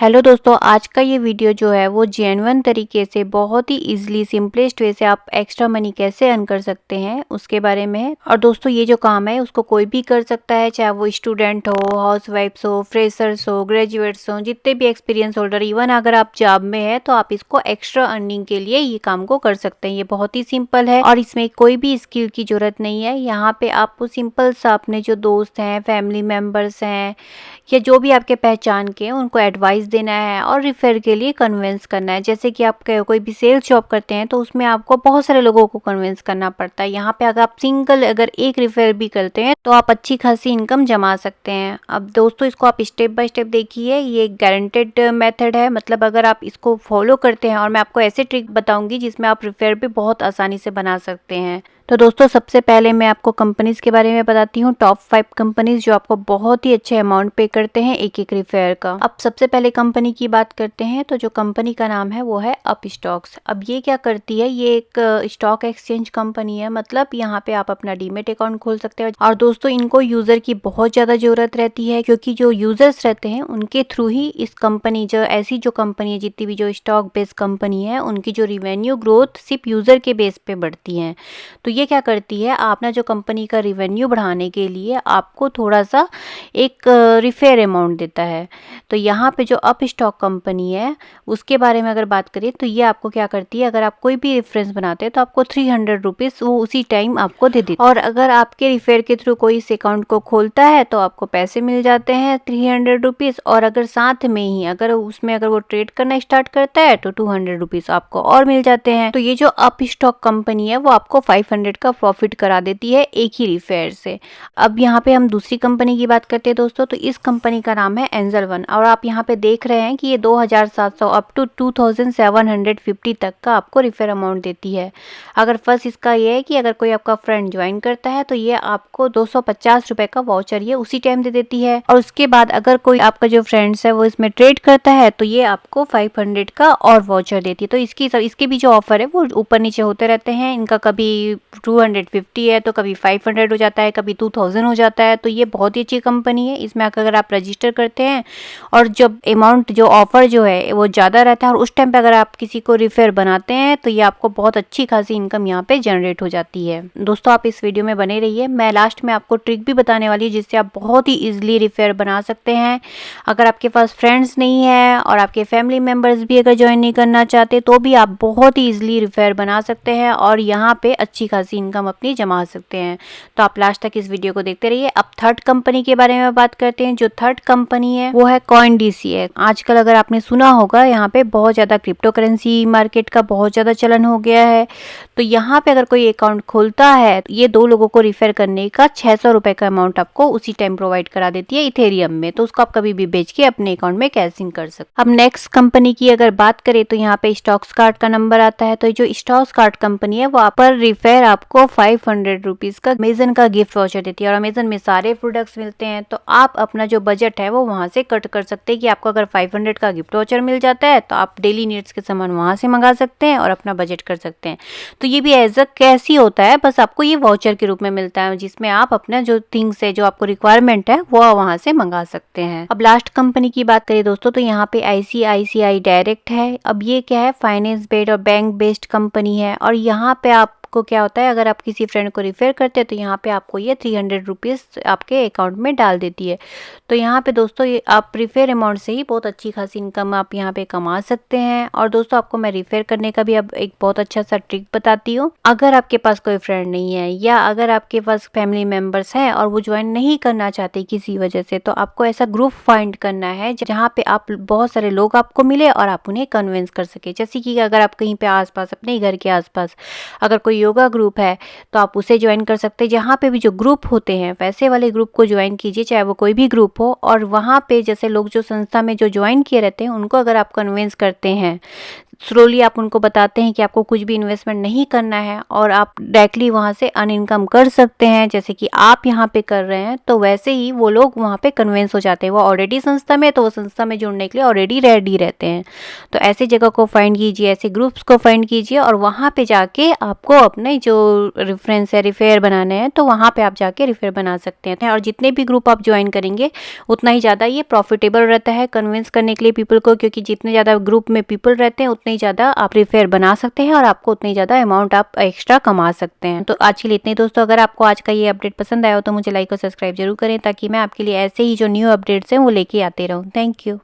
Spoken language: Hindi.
हेलो दोस्तों, आज का ये वीडियो जो है वो जेन्युइन तरीके से बहुत ही इजीली सिंपलेस्ट वे से आप एक्स्ट्रा मनी कैसे अर्न कर सकते हैं उसके बारे में है। और दोस्तों ये जो काम है उसको कोई भी कर सकता है, चाहे वो स्टूडेंट हो, हाउसवाइफ्स हो, फ्रेशर्स हो, ग्रेजुएट्स हो, जितने भी एक्सपीरियंस होल्डर, इवन अगर आप जॉब में है तो आप इसको एक्स्ट्रा अर्निंग के लिए ये काम को कर सकते हैं। ये बहुत ही सिंपल है और इसमें कोई भी स्किल की जरूरत नहीं है। यहाँ पे आपको सिंपल सा अपने जो दोस्त हैं, फैमिली मेम्बर्स हैं या जो भी आपके पहचान के हैं उनको एडवाइस देना है और रिफर के लिए कन्विंस करना है। जैसे कि आप कोई भी सेल्स जॉब करते हैं तो उसमें आपको बहुत सारे लोगों को कन्विंस करना पड़ता है। यहाँ पे अगर आप सिंगल अगर एक रिफर भी करते हैं तो आप अच्छी खासी इनकम जमा सकते हैं। अब दोस्तों इसको आप स्टेप बाय स्टेप देखिए, ये गारंटेड मेथड है, मतलब अगर आप इसको फॉलो करते हैं और मैं आपको ऐसे ट्रिक बताऊंगी जिसमें आप रिफर भी बहुत आसानी से बना सकते हैं। तो दोस्तों सबसे पहले मैं आपको कंपनीज के बारे में बताती हूँ, टॉप 5 कंपनीज जो आपको बहुत ही अच्छे अमाउंट पे करते हैं एक एक रिफेयर का। अब सबसे पहले कंपनी की बात करते हैं तो जो कंपनी का नाम है वो है अप स्टॉक्स। अब ये क्या करती है, ये एक स्टॉक एक्सचेंज कंपनी है, मतलब यहाँ पे आप अपना डीमेट अकाउंट खोल सकते हैं। और दोस्तों इनको यूजर की बहुत ज्यादा जरूरत रहती है क्योंकि जो यूजर्स रहते हैं उनके थ्रू ही इस कंपनी, जो ऐसी जो कंपनी है, जितनी भी जो स्टॉक बेस्ड कंपनी है, उनकी जो रिवेन्यू ग्रोथ सिर्फ यूजर के बेस पे बढ़ती है। तो ये क्या करती है, आप ना जो कंपनी का रिवेन्यू बढ़ाने के लिए आपको थोड़ा सा एक रिफेयर अमाउंट देता है। तो यहाँ पे जो अप स्टॉक कंपनी है उसके बारे में अगर बात करें तो ये आपको क्या करती है, अगर आप कोई भी रेफरेंस बनाते हैं तो आपको 300 रुपीज़ वो उसी टाइम आपको दे देती है। और अगर आपके रिफेयर के थ्रू कोई इस अकाउंट को खोलता है तो आपको पैसे मिल जाते हैं 300 रुपीज़। और अगर साथ में ही अगर उसमें अगर वो ट्रेड करना स्टार्ट करता है तो 200 रुपीज़ आपको और मिल जाते हैं। तो ये जो अप स्टॉक कंपनी है वो आपको 500 का प्रॉफिट करा देती है एक ही रिफेयर से। अब यहाँ पे हम दूसरी कंपनी की बात करते हैं दोस्तों, तो इस कंपनी का नाम है एंजल वन। और आप यहाँ पे देख रहे हैं कि ये 2700 अप टू 2750 तक का आपको रिफेयर अमाउंट देती है। अगर फर्स्ट इसका ये है कि अगर कोई आपका फ्रेंड ज्वाइन करता है तो ये आपको 250 रुपए का वाउचर ये उसी टाइम दे देती है। और उसके बाद अगर कोई आपका जो फ्रेंड्स है वो इसमें ट्रेड करता है तो ये आपको 500 का और वाउचर देती है। तो इसके भी जो ऑफर है वो ऊपर नीचे होते रहते हैं। इनका कभी 250 है तो कभी 500 हो जाता है, कभी 2000 हो जाता है। तो ये बहुत ही अच्छी कंपनी है। इसमें अगर आप रजिस्टर करते हैं और जब अमाउंट जो ऑफर जो है वो ज़्यादा रहता है और उस टाइम पे अगर आप किसी को रिफर बनाते हैं तो ये आपको बहुत अच्छी खासी इनकम यहाँ पे जनरेट हो जाती है। दोस्तों आप इस वीडियो में बने रहिए, मैं लास्ट में आपको ट्रिक भी बताने वाली है जिससे आप बहुत ही ईजिली रिफर बना सकते हैं। अगर आपके पास फ्रेंड्स नहीं है और आपके फैमिली मेम्बर्स भी अगर ज्वाइन नहीं करना चाहते तो भी आप बहुत ही ईजिली रिफर बना सकते हैं और यहाँ पे अच्छी खासी इनकम अपनी जमा सकते हैं। तो आप लास्ट तक इस वीडियो को देखते रहिए। अब थर्ड कंपनी के बारे में बात करते हैं। जो थर्ड कंपनी है वो है CoinDC है। आजकल अगर आपने सुना होगा यहाँ पे बहुत ज्यादा क्रिप्टो करेंसी मार्केट का बहुत ज्यादा चलन हो गया है। तो यहाँ पे अगर कोई अकाउंट खोलता है तो ये 2 लोगों को रिफर करने का 600 रुपए का अमाउंट आपको उसी टाइम प्रोवाइड करा देती है इथेरियम में। तो उसको आप कभी भी बेच के अपने अकाउंट में कैशिंग कर सकते। अब नेक्स्ट कंपनी की अगर बात करें तो यहाँ पे स्टॉक्स कार्ड का नंबर आता है। तो जो स्टॉक्स कार्ड कंपनी है वो पर रिफर आपको 500 रुपीज का अमेजन का गिफ्ट वाउचर देती है। और अमेजन में सारे प्रोडक्ट्स मिलते हैं तो आप अपना जो बजट है वो वहां से कट कर सकते हैं कि आपको अगर 500 का गिफ्ट वाउचर मिल जाता है तो आप डेली नीड्स के सामान वहां से मंगा सकते हैं और अपना बजट कर सकते हैं। तो ये भी एज अ कैश ही होता है, बस आपको ये वाउचर के रूप में मिलता है जिसमें आप अपना जो थिंग्स है, जो आपको रिक्वायरमेंट है वो वहां से मंगा सकते हैं। अब लास्ट कंपनी की बात करें दोस्तों तो यहाँ पे ICICI डायरेक्ट है। अब ये क्या है, फाइनेंस बेस्ड और बैंक बेस्ड कंपनी है। और यहाँ पे आपको क्या होता है, अगर आप किसी फ्रेंड को रिफर करते हैं तो यहाँ पे आपको ये 300 रुपीज़ आपके अकाउंट में डाल देती है। तो यहाँ पे दोस्तों ये आप रिफर अमाउंट से ही बहुत अच्छी खासी इनकम आप यहाँ पे कमा सकते हैं। और दोस्तों आपको मैं रिफर करने का भी अब एक बहुत अच्छा सा ट्रिक बताती हूँ। अगर आपके पास कोई फ्रेंड नहीं है या अगर आपके पास फैमिली मेम्बर्स हैं और वो ज्वाइन नहीं करना चाहते किसी वजह से, तो आपको ऐसा ग्रुप फाइंड करना है जहाँ पे आप बहुत सारे लोग आपको मिले और आप उन्हें कन्विंस कर सके। जैसे कि अगर आप कहीं पे आसपास, अपने घर के आसपास अगर कोई योगा ग्रुप है तो आप उसे ज्वाइन कर सकते हैं। जहाँ पे भी जो ग्रुप होते हैं वैसे वाले ग्रुप को ज्वाइन कीजिए, चाहे वो कोई भी ग्रुप हो। और वहाँ पे जैसे लोग जो संस्था में जो ज्वाइन किए रहते हैं उनको अगर आप कन्विंस करते हैं स्लोली आप उनको बताते हैं कि आपको कुछ भी इन्वेस्टमेंट नहीं करना है और आप डायरेक्टली वहाँ से अर्न इनकम कर सकते हैं, जैसे कि आप यहाँ पे कर रहे हैं, तो वैसे ही वो लोग वहाँ पे कन्विंस हो जाते हैं। वो ऑलरेडी संस्था में, तो वो संस्था में जुड़ने के लिए ऑलरेडी रेडी रहते हैं। तो ऐसी जगह को फाइंड कीजिए, ऐसे ग्रुप्स को फाइंड कीजिए और वहाँ पे जाके आपको अपने जो रेफरेंस है, रिफेयर बनाने हैं, तो वहाँ पे आप जाके रिफेयर बना सकते हैं। और जितने भी ग्रुप आप ज्वाइन करेंगे उतना ही ज़्यादा ये प्रॉफिटेबल रहता है कन्विंस करने के लिए पीपल को, क्योंकि जितने ज़्यादा ग्रुप में पीपल रहते हैं उतने ही ज़्यादा आप रिफेयर बना सकते हैं और आपको उतनी ज़्यादा अमाउंट आप एक्स्ट्रा कमा सकते हैं। तो आज के लिए इतने ही दोस्तों। अगर आपको आज का ये अपडेट पसंद आया हो तो मुझे लाइक और सब्सक्राइब जरूर करें, ताकि मैं आपके लिए ऐसे ही जो न्यू अपडेट्स हैं वो लेके आते रहूँ। Thank you.